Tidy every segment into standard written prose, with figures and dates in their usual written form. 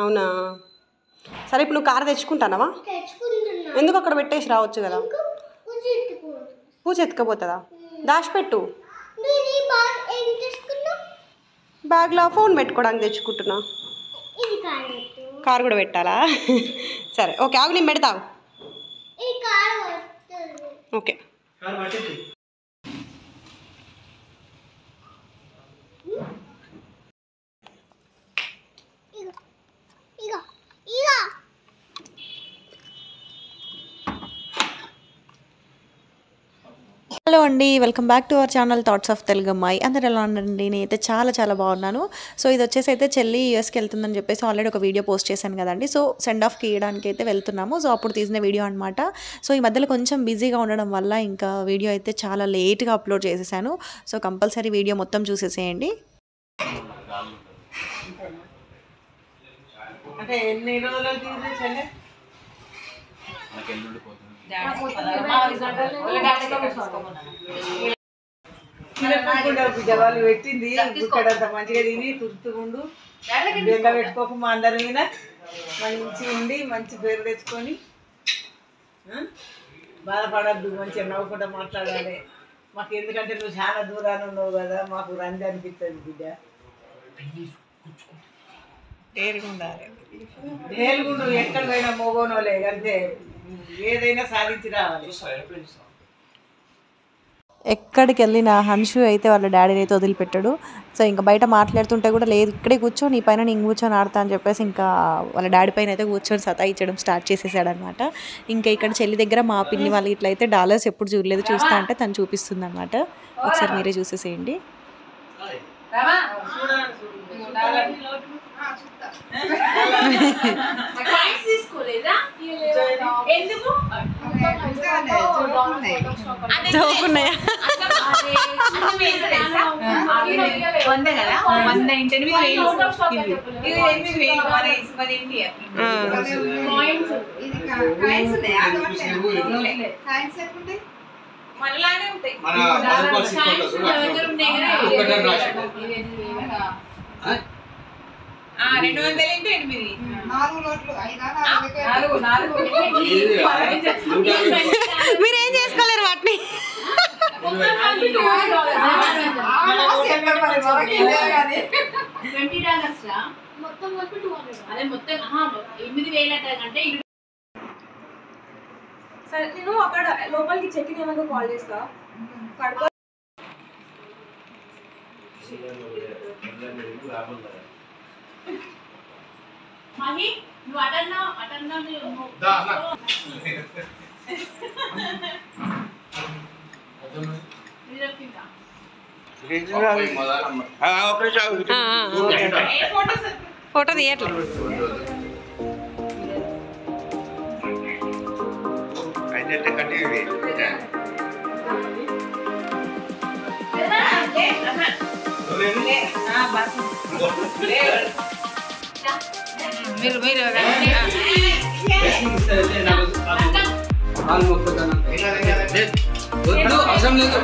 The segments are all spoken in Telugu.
అవునా సరే ఇప్పుడు నువ్వు కారు తెచ్చుకుంటానవా ఎందుకు అక్కడ పెట్టేసి రావచ్చు కదా పూజ ఎత్తుకపోతుందా దాచిపెట్టు బ్యాగ్లో ఫోన్ పెట్టుకోవడానికి తెచ్చుకుంటున్నా కారు కూడా పెట్టాలా సరే ఓకే ఆగు నేను పెడతావు ఓకే హలో అండి, welcome back to our channel thoughts of Telugu అమ్మాయి. అందరు ఎలా ఉన్నారండి? నేనైతే చాలా బాగున్నాను. సో ఇది వచ్చేసి అయితే చెల్లి యూఎస్కి వెళ్తుందని చెప్పేసి ఆల్రెడీ ఒక వీడియో పోస్ట్ చేశాను కదండి. సో సెండ్ ఆఫ్కి ఇవ్వడానికి అయితే వెళ్తున్నాము. సో అప్పుడు తీసిన వీడియో అనమాట. సో ఈ మధ్యలో కొంచెం బిజీగా ఉండడం వల్ల ఇంకా వీడియో అయితే చాలా లేట్గా అప్లోడ్ చేసేసాను. సో కంపల్సరీ వీడియో మొత్తం చూసేసేయండి. అంటే ఎన్ని రోజులు తీసేసండి జవాలు పెట్టింది గుట్టడంత మంచిగా తిని తుర్తుకుండు బెండ పెట్టుకోకు మా అందరి మీద మంచి ఉండి మంచి పేరు తెచ్చుకొని బాధపడద్దు మంచిగా నవ్వుకుంటా మాట్లాడాలి మాకు ఎందుకంటే నువ్వు చాలా దూరాన్ని ఉన్నావు కదా మాకు రంది అనిపిస్తుంది బిడ్డ డేలుగుండు ఎక్కడ పోయినా మోగోనోలే అంతే ఏదైనా సాధించి రావాలి. ఎక్కడికి వెళ్ళినా హన్షు అయితే వాళ్ళ డాడీని అయితే వదిలిపెట్టాడు. సో ఇంకా బయట మాట్లాడుతుంటే కూడా లేదు ఇక్కడే కూర్చో నీ పైన నేను కూర్చొని ఆడతా అని చెప్పేసి ఇంకా వాళ్ళ డాడీ పైన అయితే కూర్చొని సతాయించడం స్టార్ట్ చేసేసాడనమాట. ఇంకా ఇక్కడ చెల్లి దగ్గర మా పిన్ని వాళ్ళు ఇట్లయితే డాలర్స్ ఎప్పుడు చూడలేదు చూస్తా అంటే తను చూపిస్తుంది అనమాట. ఒకసారి మీరే చూసేసేయండి. మీరేం చేసుకోలేరు వాటిని సరే నేను అక్కడ లోపలికి చెక్ ఇన్ ఏమన్నా కాల్ చేస్తా. మహి నువ్వు అటన్నా ఫోటో తీయట్లేదు మీరు అవసరం లేదు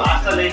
hasta le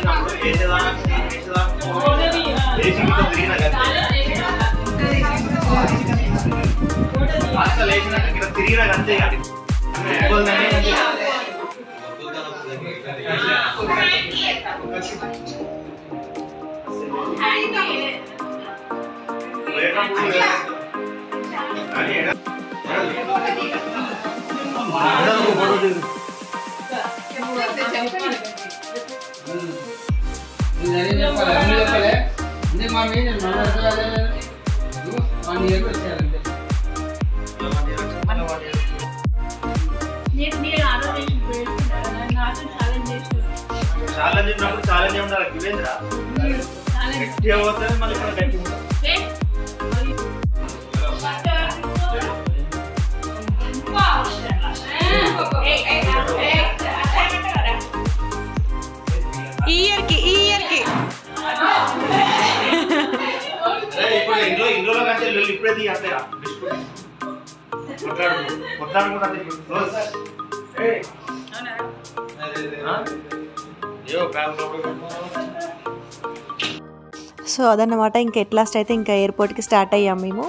సో అదన్నమాట. ఇంకా ఎట్ లాస్ట్ అయితే ఇంకా ఎయిర్పోర్ట్కి స్టార్ట్ అయ్యాం మేము.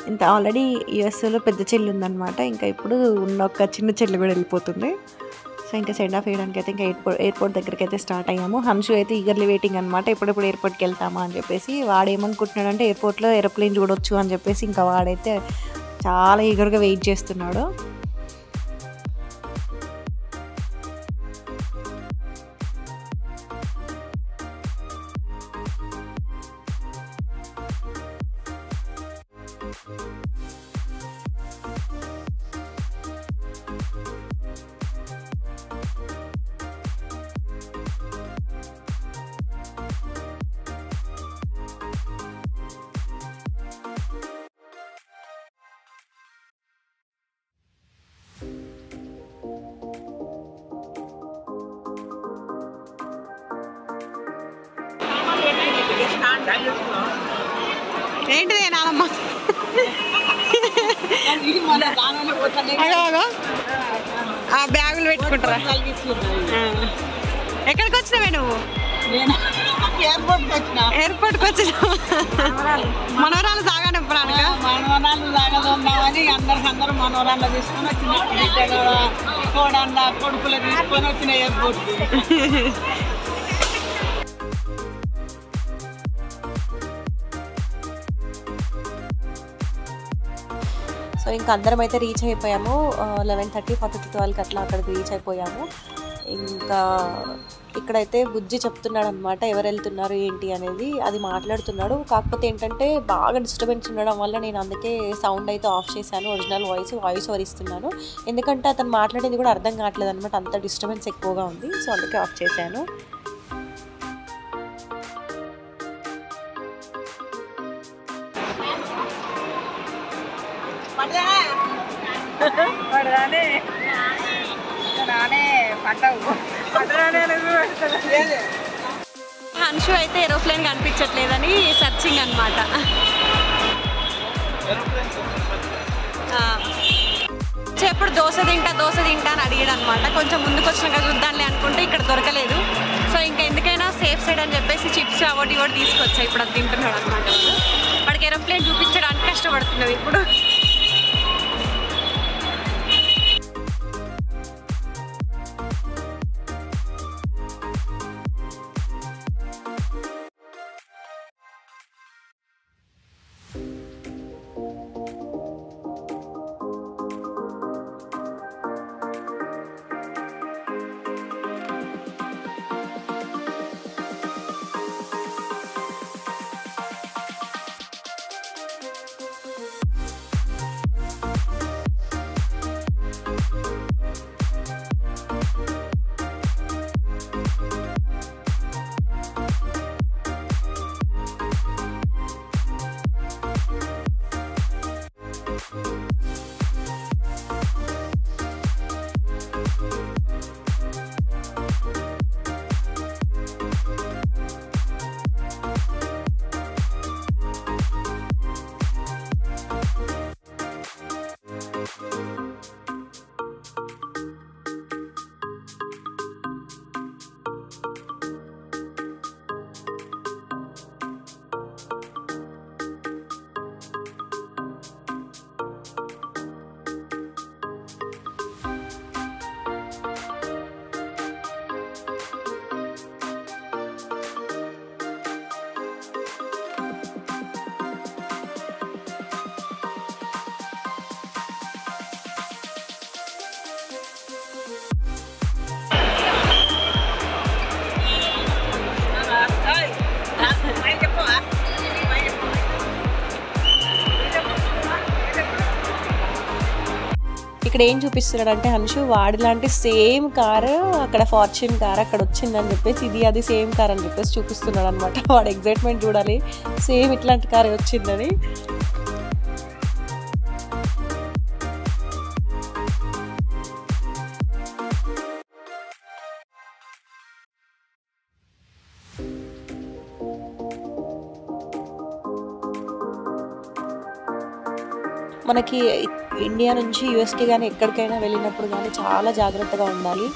ఇంత ఆల్రెడీ యూఎస్లో పెద్ద చెల్లి ఉందన్నమాట. ఇంకా ఇప్పుడు ఉన్న ఒక చిన్న చెల్లి కూడా వెళ్ళిపోతుంది. సో ఇంకా సెండ్ ఆఫ్ వేయడానికి అయితే ఇంకా ఎయిర్పోర్ట్ దగ్గరికి అయితే స్టార్ట్ అయ్యాము. హన్షు అయితే ఈగర్లీ వెయిటింగ్ అనమాట, ఎప్పుడెప్పుడు ఎయిర్పోర్ట్కి వెళ్తామా అని చెప్పేసి. వాడు ఏమనుకుంటున్నాడంటే ఎయిర్పోర్ట్లో ఏరోప్లేన్ చూడొచ్చు అని చెప్పేసి ఇంకా వాడైతే చాలా ఈగర్గా వెయిట్ చేస్తున్నాడు. ఏంటిది నానమ్మ ఆ బ్యాగులు పెట్టుకుంటారా? ఎక్కడికి వచ్చినావే నువ్వు? ఎయిర్పోర్ట్కి వచ్చిన మనవరాలు సాగనిప్పడానికి. మనవరాలు సాగదామని అందరు మనవరాలు తీసుకొని వచ్చిన కోడండ కొడుకులు తీసుకొని వచ్చిన ఎయిర్పోర్ట్. సో ఇంకా అందరం అయితే రీచ్ అయిపోయాము. 11:30 12 అట్లా అక్కడికి రీచ్ అయిపోయాము. ఇంకా ఇక్కడైతే బుజ్జి చెప్తున్నాడు అనమాట ఎవరు వెళ్తున్నారు ఏంటి అనేది. అది మాట్లాడుతున్నాడు. కాకపోతే ఏంటంటే బాగా డిస్టర్బెన్స్ ఉండడం వల్ల నేను అందుకే సౌండ్ అయితే ఆఫ్ చేశాను. ఒరిజినల్ వాయిస్ ఓవర్ ఇస్తున్నాను. ఎందుకంటే అతను మాట్లాడేది కూడా అర్థం కావట్లేదు అనమాట, అంత డిస్టర్బెన్స్ ఎక్కువగా ఉంది. సో అందుకే ఆఫ్ చేశాను. హన్షు అయితే ఏరోప్లేన్ కనిపించట్లేదని సర్చింగ్ అనమాట. ఎప్పుడు దోశ తింటా అని అడిగాడు అనమాట. కొంచెం ముందుకు వచ్చినాక చూద్దాంలే అనుకుంటే ఇక్కడ దొరకలేదు. సో ఇంకా ఎందుకైనా సేఫ్ సైడ్ అని చెప్పేసి చిప్స్ అవోటి తీసుకొచ్చా. ఇప్పుడు అది తింటున్నాడు అనమాట. వాడికి ఏరోప్లేన్ చూపించడానికి కష్టపడుతున్నావు ఇప్పుడు. ఇక్కడ ఏం చూపిస్తున్నాడు అంటే హన్షు వాడి లాంటి సేమ్ కారు అక్కడ ఫార్చ్యూన్ కార్ అక్కడ వచ్చిందని చెప్పేసి ఇది అది సేమ్ కార్ అని చెప్పేసి చూపిస్తున్నాడు అనమాట. వాడు ఎగ్జైట్మెంట్ చూడాలి, సేమ్ ఇట్లాంటి కారే వచ్చిందని. మనకి ఇండియా నుంచి యూఎస్కి కానీ ఎక్కడికైనా వెళ్ళినప్పుడు కానీ చాలా జాగ్రత్తగా ఉండాలి.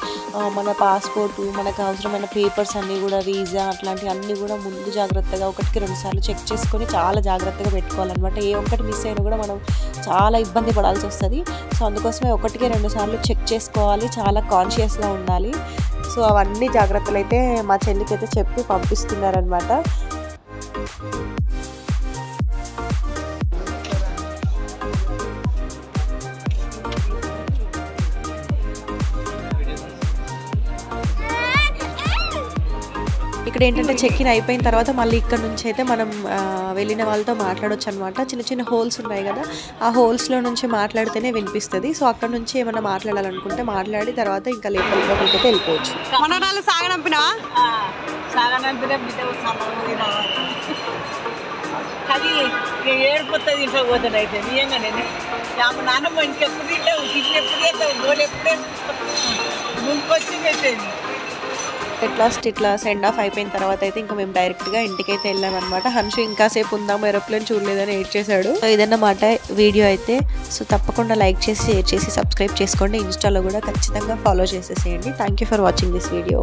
మన పాస్పోర్టు, మనకు అవసరమైన పేపర్స్ అన్నీ కూడా, వీసా అట్లాంటివి అన్నీ కూడా ముందు జాగ్రత్తగా 1కి 2 సార్లు చెక్ చేసుకొని చాలా జాగ్రత్తగా పెట్టుకోవాలన్నమాట. ఏ ఒక్కటి మిస్ అయినా కూడా మనం చాలా ఇబ్బంది పడాల్సి వస్తుంది. సో అందుకోసమే 1కి 2 సార్లు చెక్ చేసుకోవాలి, చాలా కాన్షియస్గా ఉండాలి. సో అవన్నీ జాగ్రత్తలు అయితే మా చెల్లికి అయితే చెప్పి పంపిస్తున్నారనమాట. ఇక్కడ ఏంటంటే చెక్ ఇన్ అయిపోయిన తర్వాత మళ్ళీ ఇక్కడ నుంచి అయితే మనం వెళ్ళిన వాళ్ళతో మాట్లాడవచ్చు అనమాట. చిన్న చిన్న హోల్స్ ఉన్నాయి కదా, ఆ హోల్స్లో నుంచి మాట్లాడితేనే వినిపిస్తుంది. సో అక్కడ నుంచి ఏమైనా మాట్లాడాలనుకుంటే మాట్లాడి తర్వాత ఇంకా లోపలికి అయితే వెళ్ళిపోవచ్చు. మనోరాలు సాగనంపినా అది ఏడిపోతుంది ఇంట్లో పోతుంది. అయితే నిజంగా నేను నాన్నమ్మ ఇంకెప్పుడు ఎప్పుడు గోలు ఎప్పుడే ముందుకొచ్చి పెట్టేది. ఇట్లా సెండ్ ఆఫ్ అయిపోయిన తర్వాత అయితే ఇంకా మేము డైరెక్ట్గా ఇంటికైతే వెళ్ళామన్నమాట. హన్షు ఇంకాసేపు ఉందాము, ఏరోప్లేన్ చూడలేదని ఏడ్ చేశాడు. సో ఇదన్నమాట వీడియో అయితే. సో తప్పకుండా లైక్ చేసి, షేర్ చేసి, సబ్స్క్రైబ్ చేసుకోండి. ఇన్స్టాలో కూడా ఖచ్చితంగా ఫాలో చేసేసేయండి. Thank you for watching this video.